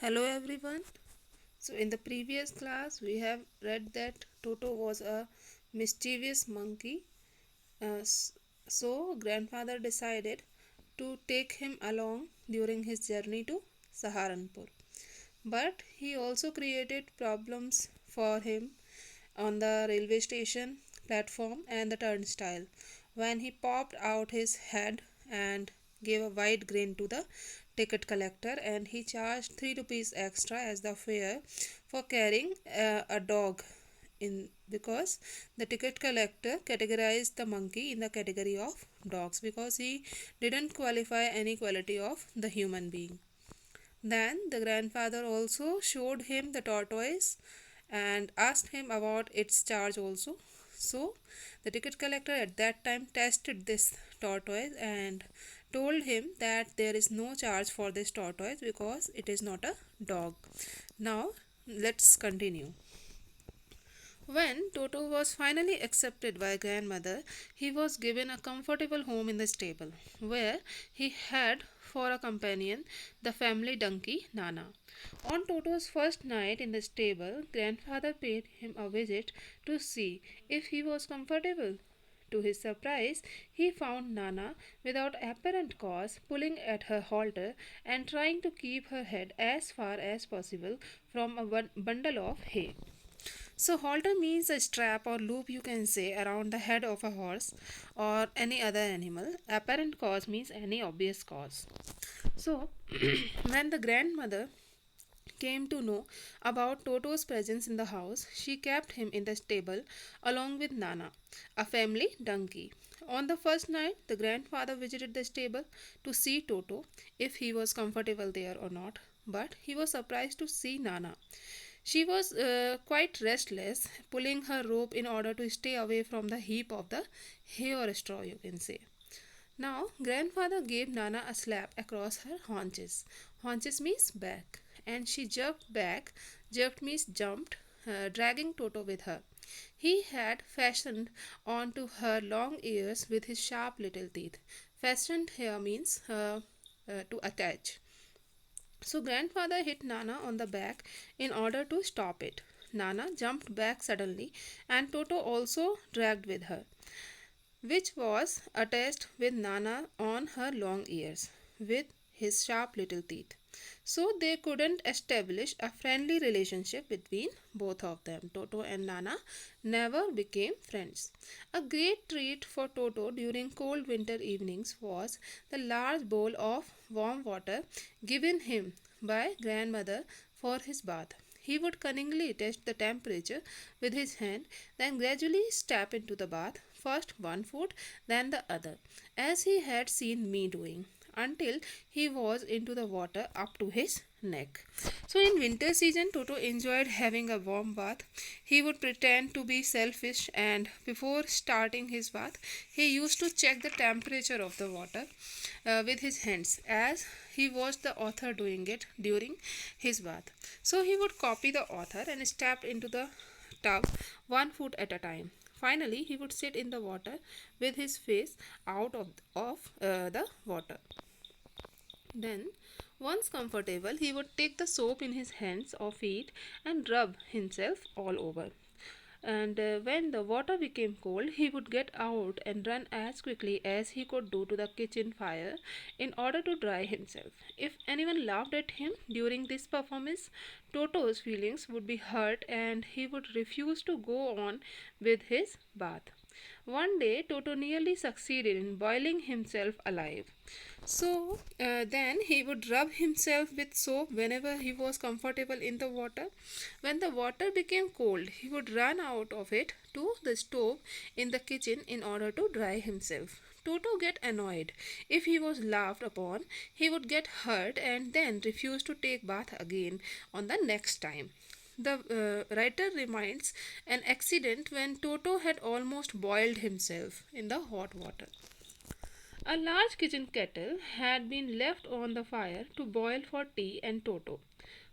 Hello everyone. So in the previous class we have read that Toto was a mischievous monkey. So grandfather decided to take him along during his journey to Saharanpur. But he also created problems for him on the railway station platform and the turnstile when he popped out his head and gave a wide grin to the ticket collector, and he charged 3 rupees extra as the fare for carrying a dog in because the ticket collector categorized the monkey in the category of dogs because he didn't qualify any quality of the human being. Then the grandfather also showed him the tortoise and asked him about its charge also. So the ticket collector at that time tested this tortoise and told him that there is no charge for this tortoise because it is not a dog. Now let's continue. When Toto was finally accepted by grandmother, he was given a comfortable home in the stable, where he had for a companion the family donkey Nana. On Toto's first night in the stable, grandfather paid him a visit to see if he was comfortable. To his surprise, he found Nana, without apparent cause, pulling at her halter and trying to keep her head as far as possible from a bundle of hay. So, halter means a strap or loop, you can say, around the head of a horse or any other animal. Apparent cause means any obvious cause. So, when the grandmother came to know about Toto's presence in the house, she kept him in the stable along with Nana, a family donkey. On the first night, the grandfather visited the stable to see Toto if he was comfortable there or not, but he was surprised to see Nana. She was quite restless, pulling her rope in order to stay away from the heap of the hay or straw, you can say. Now, grandfather gave Nana a slap across her haunches. Haunches means back, and she jerked back. Jerked means jumped, dragging Toto with her. He had fastened onto her long ears with his sharp little teeth. Fastened here means to attach. So grandfather hit Nana on the back in order to stop it. Nana jumped back suddenly, and Toto also dragged with her, which was attached with Nana on her long ears with his sharp little teeth. So they couldn't establish a friendly relationship between both of them. Toto and Nana never became friends. A great treat for Toto during cold winter evenings was the large bowl of warm water given him by grandmother for his bath. He would cunningly test the temperature with his hand, then gradually step into the bath, first one foot, then the other, as he had seen me doing, until he was into the water up to his neck. So in winter season, Toto enjoyed having a warm bath. He would pretend to be selfish, and before starting his bath, he used to check the temperature of the water with his hands, as he watched the author doing it during his bath. So he would copy the author and step into the tub one foot at a time. Finally, he would sit in the water with his face out of the water. Then, once comfortable, he would take the soap in his hands or feet and rub himself all over. And when the water became cold, he would get out and run as quickly as he could do to the kitchen fire in order to dry himself. If anyone laughed at him during this performance, Toto's feelings would be hurt and he would refuse to go on with his bath. One day, Toto nearly succeeded in boiling himself alive. So then he would rub himself with soap whenever he was comfortable in the water. When the water became cold, he would run out of it to the stove in the kitchen in order to dry himself. Toto get annoyed. If he was laughed upon, he would get hurt and then refuse to take bath again on the next time. The writer reminds an accident when Toto had almost boiled himself in the hot water. A large kitchen kettle had been left on the fire to boil for tea, and Toto,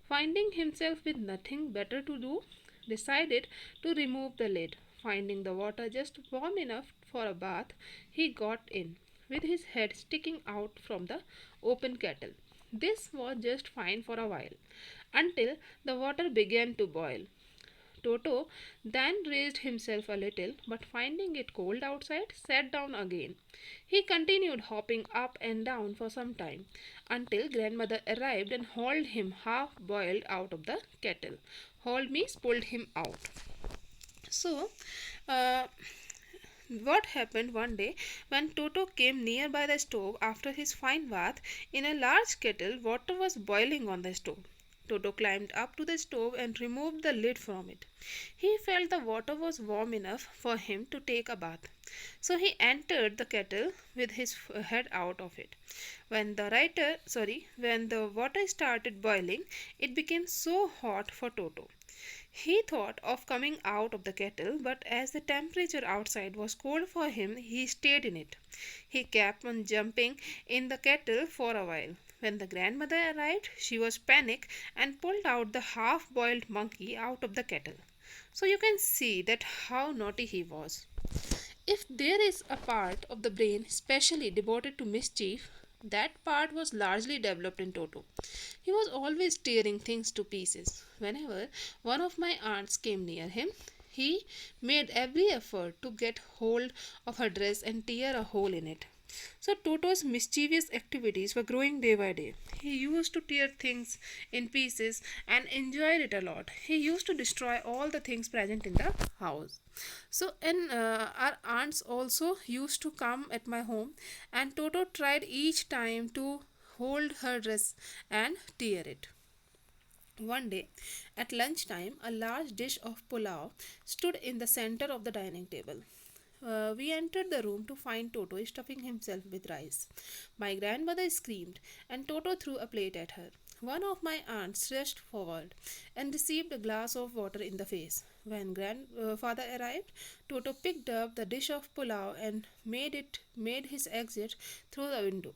finding himself with nothing better to do, decided to remove the lid. Finding the water just warm enough for a bath, he got in, with his head sticking out from the open kettle. This was just fine for a while, until the water began to boil. Toto then raised himself a little, but finding it cold outside, sat down again. He continued hopping up and down for some time, until grandmother arrived and hauled him half boiled out of the kettle. Hauled means pulled him out. So, uh, what happened one day when Toto came near by the stove after his fine bath? In a large kettle, water was boiling on the stove. Toto climbed up to the stove and removed the lid from it. He felt the water was warm enough for him to take a bath. So he entered the kettle with his head out of it. When the water started boiling, it became so hot for Toto. He thought of coming out of the kettle, but as the temperature outside was cold for him, he stayed in it. He kept on jumping in the kettle for a while. When the grandmother arrived, she was panicked and pulled out the half boiled monkey out of the kettle. So you can see that how naughty he was. If there is a part of the brain specially devoted to mischief, that part was largely developed in Toto. He was always tearing things to pieces. Whenever one of my aunts came near him, he made every effort to get hold of her dress and tear a hole in it. So Toto's mischievous activities were growing day by day. He used to tear things in pieces and enjoyed it a lot. He used to destroy all the things present in the house. So, and our aunts also used to come at my home, and Toto tried each time to hold her dress and tear it. One day, at lunchtime, a large dish of pulao stood in the center of the dining table. We entered the room to find Toto stuffing himself with rice. My grandmother screamed, and Toto threw a plate at her. One of my aunts rushed forward and received a glass of water in the face. When grandfather arrived, Toto picked up the dish of pulao and made his exit through the window.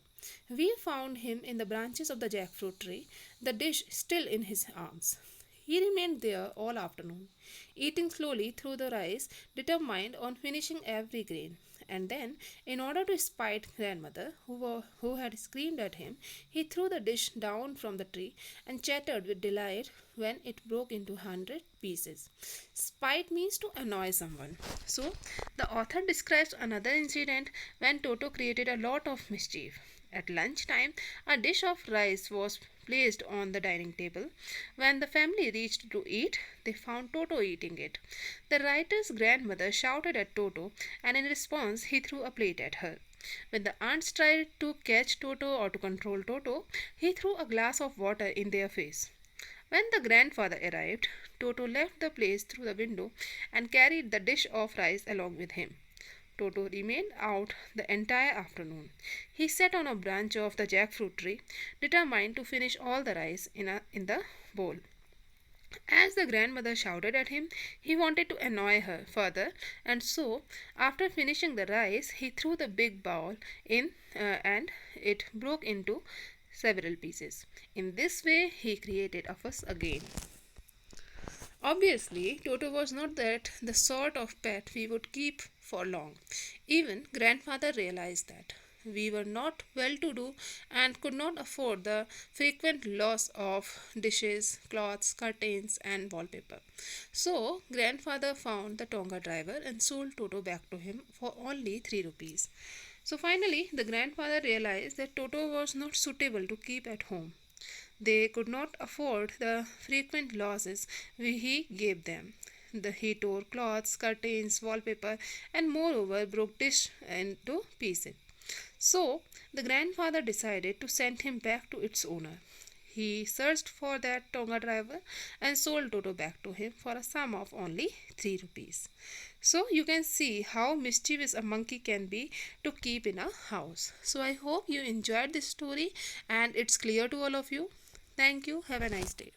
We found him in the branches of the jackfruit tree, the dish still in his arms. He remained there all afternoon, eating slowly through the rice, determined on finishing every grain. And then, in order to spite grandmother, who had screamed at him, he threw the dish down from the tree and chattered with delight when it broke into 100 pieces. Spite means to annoy someone. So, the author describes another incident when Toto created a lot of mischief. At lunchtime, a dish of rice was placed on the dining table. When the family reached to eat, they found Toto eating it. The writer's grandmother shouted at Toto, and in response, he threw a plate at her. When the aunts tried to catch Toto or to control Toto, he threw a glass of water in their face. When the grandfather arrived, Toto left the place through the window and carried the dish of rice along with him. Toto remained out the entire afternoon. He sat on a branch of the jackfruit tree, determined to finish all the rice in the bowl. As the grandmother shouted at him, he wanted to annoy her further, and so, after finishing the rice, he threw the big bowl in and it broke into several pieces. In this way, he created a fuss again. Obviously, Toto was not the sort of pet we would keep for long. Even grandfather realized that. We were not well to do and could not afford the frequent loss of dishes, cloths, curtains, and wallpaper. So, grandfather found the Tonga driver and sold Toto back to him for only 3 rupees. So, finally, the grandfather realized that Toto was not suitable to keep at home. They could not afford the frequent losses he gave them. He tore cloths, curtains, wallpaper, and moreover broke dish into pieces. So the grandfather decided to send him back to its owner. He searched for that Tonga driver and sold Toto back to him for a sum of only 3 rupees. So you can see how mischievous a monkey can be to keep in a house. So I hope you enjoyed this story and it's clear to all of you. Thank you. Have a nice day.